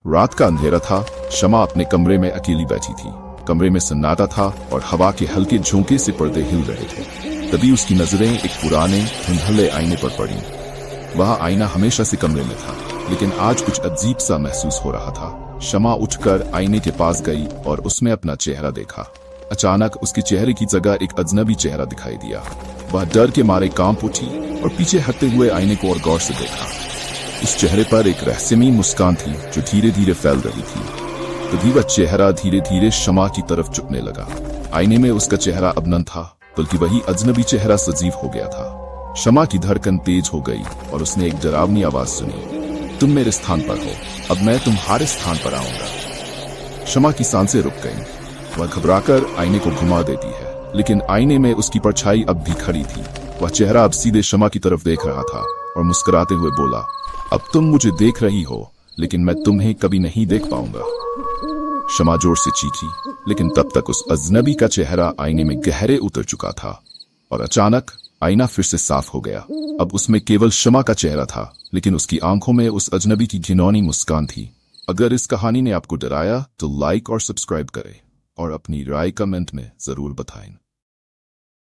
रात का अंधेरा था। शमा अपने कमरे में अकेली बैठी थी। कमरे में सन्नाटा था और हवा के हल्के झोंके से पर्दे हिल रहे थे। तभी उसकी नजरें एक पुराने धुंधले आईने पर पड़ी। वह आईना हमेशा से कमरे में था, लेकिन आज कुछ अजीब सा महसूस हो रहा था। शमा उठकर आईने के पास गई और उसमें अपना चेहरा देखा। अचानक उसके चेहरे की जगह एक अजनबी चेहरा दिखाई दिया। वह डर के मारे कांप उठी और पीछे हटते हुए आईने को और गौर से देखा। उस चेहरे पर एक रहस्यमयी मुस्कान थी जो धीरे धीरे फैल रही थी। तभी वह चेहरा धीरे धीरे शमा की तरफ झुकने लगा। आईने में उसका चेहरा अब न था, बल्कि वही अजनबी चेहरा सजीव हो गया था। शमा की धड़कन तेज हो गई और उसने एक डरावनी आवाज सुनी, तुम मेरे स्थान पर हो, अब मैं तुम्हारे स्थान पर आऊंगा। शमा की सांसें रुक गईं। वह घबराकर आईने को घुमा देती है, लेकिन आईने में उसकी परछाई अब भी खड़ी थी। वह चेहरा अब सीधे शमा की तरफ देख रहा था और मुस्कुराते हुए बोला, अब तुम मुझे देख रही हो, लेकिन मैं तुम्हें कभी नहीं देख पाऊंगा। शमा जोर से चीखी, लेकिन तब तक उस अजनबी का चेहरा आईने में गहरे उतर चुका था और अचानक आईना फिर से साफ हो गया। अब उसमें केवल शमा का चेहरा था, लेकिन उसकी आंखों में उस अजनबी की घिनौनी मुस्कान थी। अगर इस कहानी ने आपको डराया तो लाइक और सब्सक्राइब करें और अपनी राय कमेंट में जरूर बताएं।